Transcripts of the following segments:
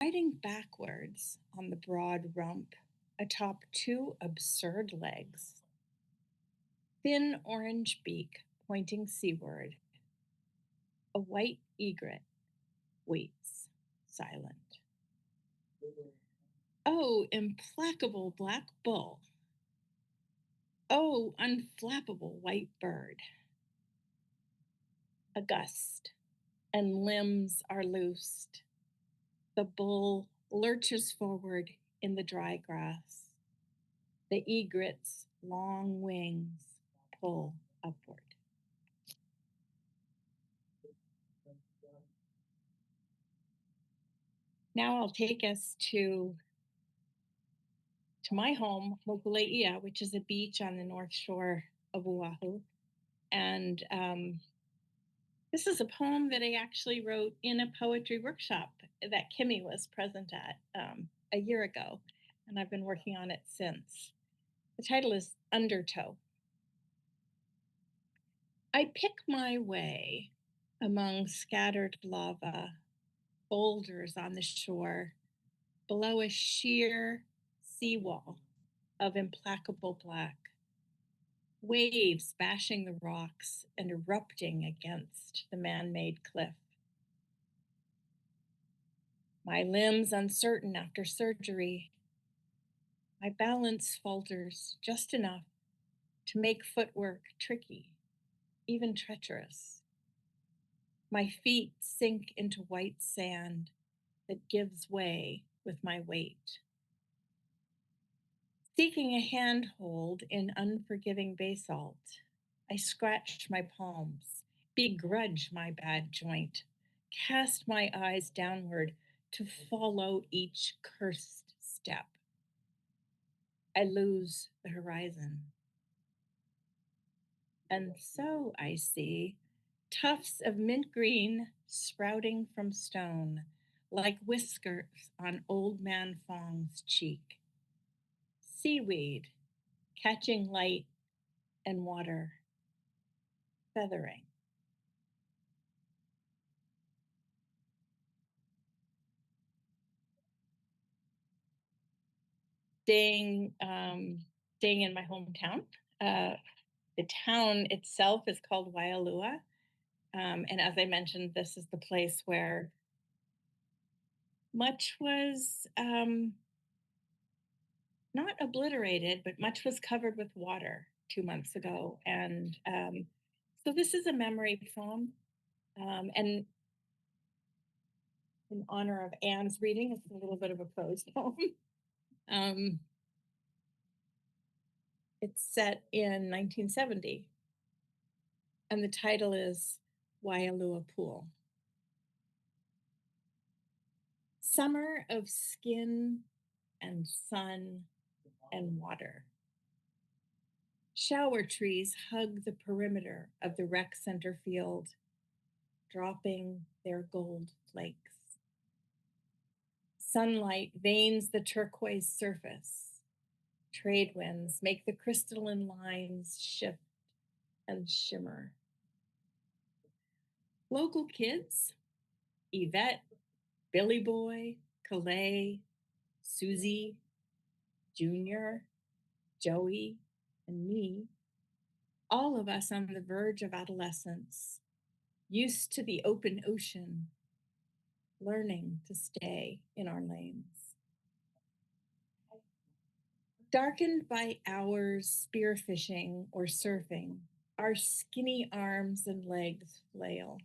riding backwards on the broad rump atop two absurd legs, thin orange beak pointing seaward, a white egret waits, silent. Oh, implacable black bull! Oh, unflappable white bird! A gust, and limbs are loosed. The bull lurches forward in the dry grass. The egret's long wings pull upward. Now I'll take us to my home, Mokuleia, which is a beach on the north shore of Oahu. And this is a poem that I actually wrote in a poetry workshop that Kimmy was present at a year ago, and I've been working on it since. The title is Undertow. I pick my way among scattered lava, boulders on the shore, below a sheer seawall of implacable black, waves bashing the rocks and erupting against the man made cliff. My limbs uncertain after surgery, my balance falters just enough to make footwork tricky, even treacherous. My feet sink into white sand that gives way with my weight. Seeking a handhold in unforgiving basalt, I scratch my palms, begrudge my bad joint, cast my eyes downward to follow each cursed step. I lose the horizon. And so I see tufts of mint green sprouting from stone, like whiskers on old man Fong's cheek. Seaweed catching light and water, feathering. Staying in my hometown. Uh, the town itself is called Waialua. And as I mentioned, this is the place where much was not obliterated, but much was covered with water 2 months ago. And so this is a memory poem. And in honor of Anne's reading, it's a little bit of a prose poem. um, it's set in 1970. And the title is Waialua Pool. Summer of skin and sun and water. Shower trees hug the perimeter of the rec center field, dropping their gold flakes. Sunlight veins the turquoise surface. Trade winds make the crystalline lines shift and shimmer. Local kids, Yvette, Billy Boy, Calais, Susie, Junior, Joey, and me, all of us on the verge of adolescence, used to the open ocean, learning to stay in our lanes. Darkened by hours spearfishing or surfing, our skinny arms and legs flail.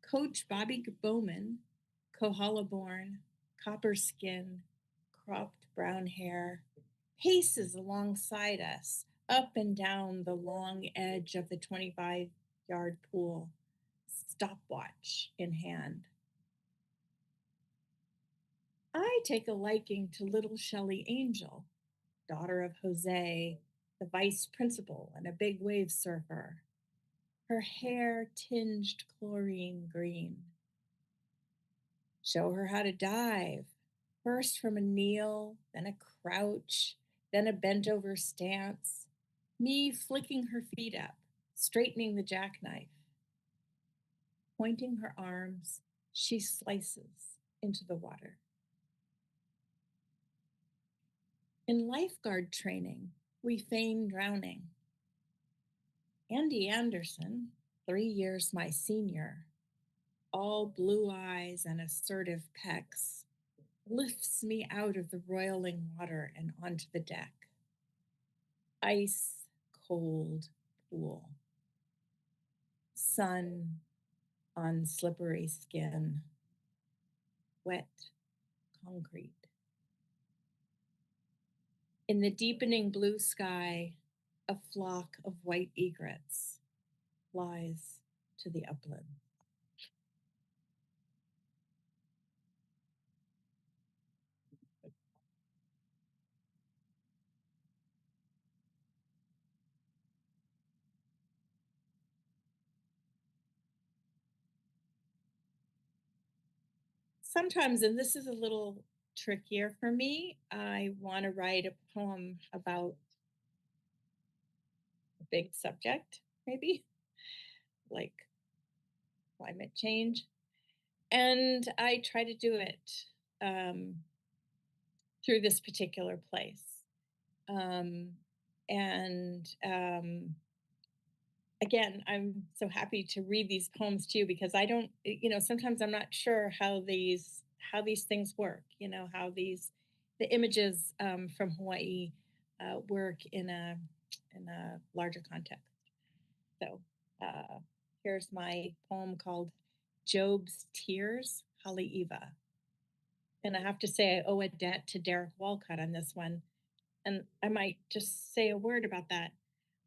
Coach Bobby Bowman, Kohala born, copper skin, cropped brown hair, paces alongside us up and down the long edge of the 25-yard pool, stopwatch in hand. I take a liking to little Shelley Angel, daughter of Jose, the vice principal and a big wave surfer, her hair tinged chlorine green. Show her how to dive, first from a kneel, then a crouch, then a bent over stance, me flicking her feet up, straightening the jackknife. Pointing her arms, she slices, into the water. In lifeguard training, we feign drowning. Andy Anderson, 3 years my senior, all blue eyes and assertive pecs, lifts me out of the roiling water and onto the deck. Ice cold pool. Sun on slippery skin. Wet concrete. In the deepening blue sky, a flock of white egrets flies to the upland. Sometimes, and this is a little trickier for me, I want to write a poem about a big subject, maybe like climate change. And I try to do it um, through this particular place. Um, and again, I'm so happy to read these poems to you because I don't, sometimes I'm not sure how these things work. How the images from Hawaii work in a larger context. So here's my poem called Job's Tears, Haleiwa. And I have to say, I owe a debt to Derek Walcott on this one. And I might just say a word about that.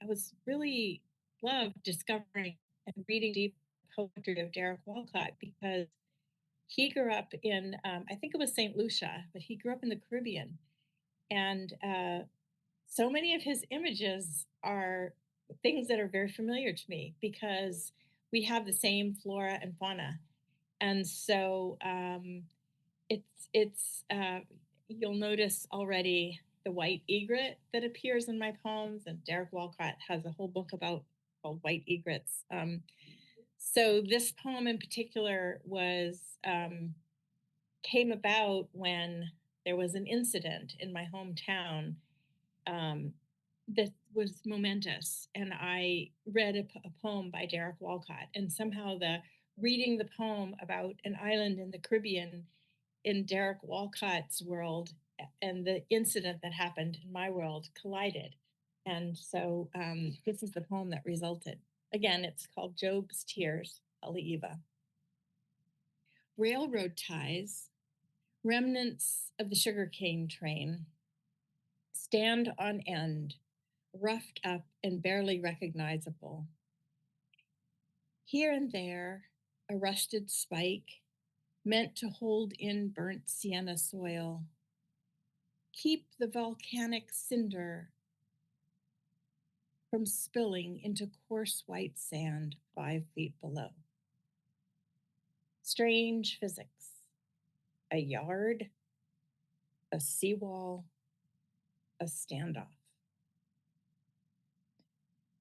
I was really loved discovering and reading deep poetry of Derek Walcott because he grew up in, I think it was St. Lucia, but he grew up in the Caribbean. And so many of his images are things that are very familiar to me because we have the same flora and fauna. And so it's you'll notice already the white egret that appears in my poems, and Derek Walcott has a whole book about called White Egrets. So this poem in particular was came about when there was an incident in my hometown um, that was momentous, and I read a poem by Derek Walcott, and somehow the reading the poem about an island in the Caribbean in Derek Walcott's world and the incident that happened in my world collided. And so this is the poem that resulted. Again, it's called Job's Tears, Haleiwa. Railroad ties, remnants of the sugarcane train, stand on end, roughed up and barely recognizable. Here and there, a rusted spike meant to hold in burnt sienna soil. Keep the volcanic cinder from spilling into coarse white sand 5 feet below. Strange physics. A yard, a seawall, a standoff.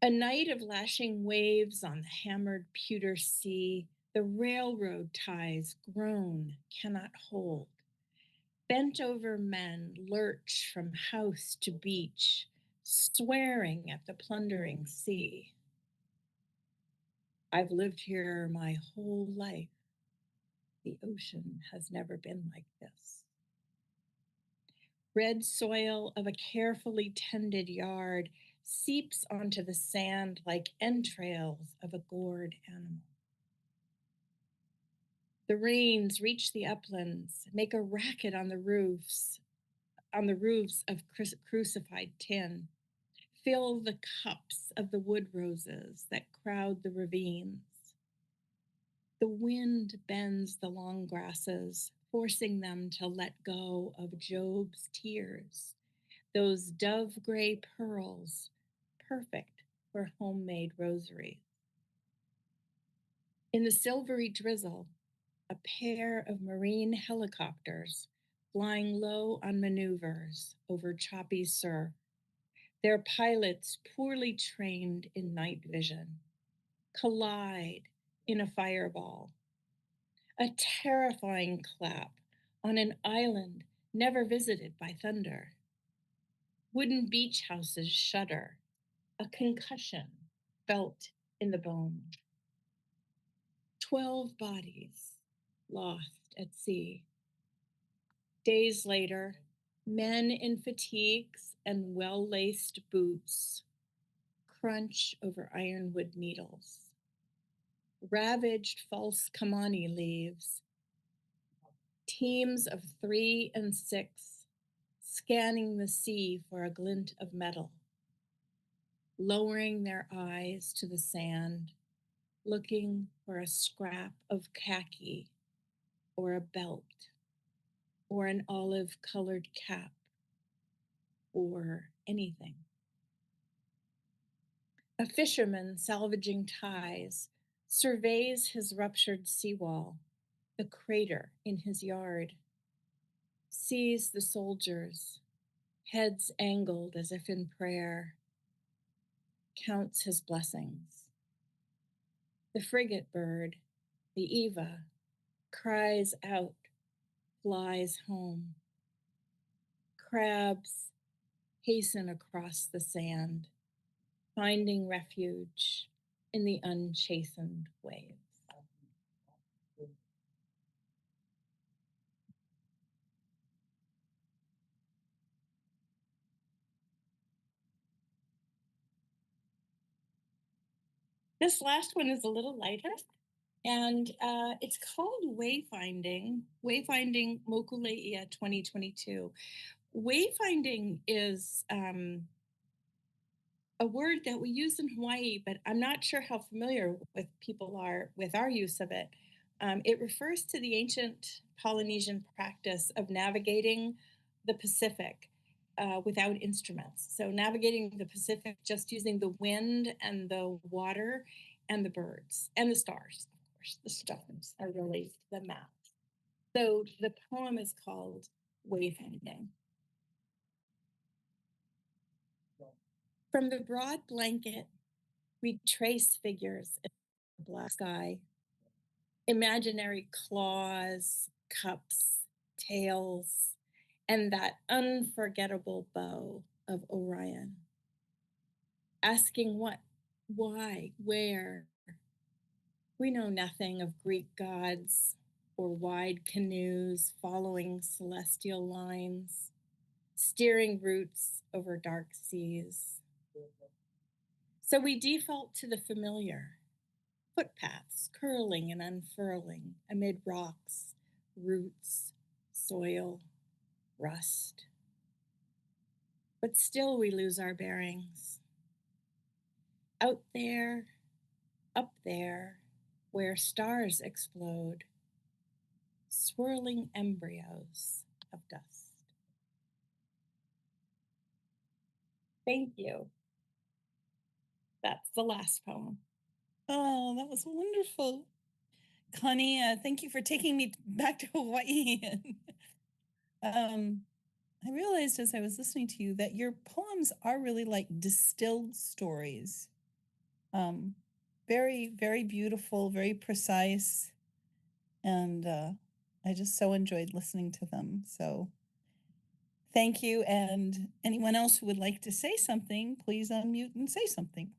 A night of lashing waves on the hammered pewter sea, the railroad ties groan, cannot hold. Bent over men lurch from house to beach, swearing at the plundering sea. I've lived here my whole life. The ocean has never been like this. Red soil of a carefully tended yard seeps onto the sand like entrails of a gored animal. The rains reach the uplands, make a racket on the roofs of crucified tin, fill the cups of the wood roses that crowd the ravines. The wind bends the long grasses, forcing them to let go of Job's tears, those dove gray pearls, perfect for homemade rosaries. In the silvery drizzle, a pair of Marine helicopters flying low on maneuvers over choppy surf, their pilots poorly trained in night vision, collide in a fireball. a terrifying clap on an island never visited by thunder. Wooden beach houses shudder, a concussion felt in the bone. 12 bodies lost at sea. Days later, men in fatigues and well laced boots crunch over ironwood needles. Ravaged false kamani leaves, teams of 3 and 6 scanning the sea for a glint of metal, lowering their eyes to the sand, looking for a scrap of khaki or a belt or an olive colored cap or anything. A fisherman salvaging ties surveys his ruptured seawall, the crater in his yard, sees the soldiers, heads angled as if in prayer, counts his blessings. The frigate bird, the Eva, cries out, flies home. Crabs hasten across the sand, finding refuge in the unchastened waves. This last one is a little lighter, and it's called Wayfinding, Wayfinding Mokuleia 2022. Wayfinding is a word that we use in Hawaii, but I'm not sure how familiar with people are with our use of it. It refers to the ancient Polynesian practice of navigating the Pacific without instruments. So, navigating the Pacific just using the wind and the water and the birds and the stars, of course. The stars are really the map. So, the poem is called Wayfinding. From the broad blanket, we trace figures in the black sky, imaginary claws, cups, tails, and that unforgettable bow of Orion. Asking what, why, where. We know nothing of Greek gods or wide canoes following celestial lines, steering routes over dark seas. So we default to the familiar, footpaths curling and unfurling amid rocks, roots, soil, rust. But still we lose our bearings. Out there, up there, where stars explode, swirling embryos of dust. Thank you. That's the last poem. Oh, that was wonderful. Connie, thank you for taking me back to Hawaii. I realized as I was listening to you that your poems are really like distilled stories. Very, very beautiful, very precise. And I just so enjoyed listening to them. So thank you. And anyone else who would like to say something, please unmute and say something.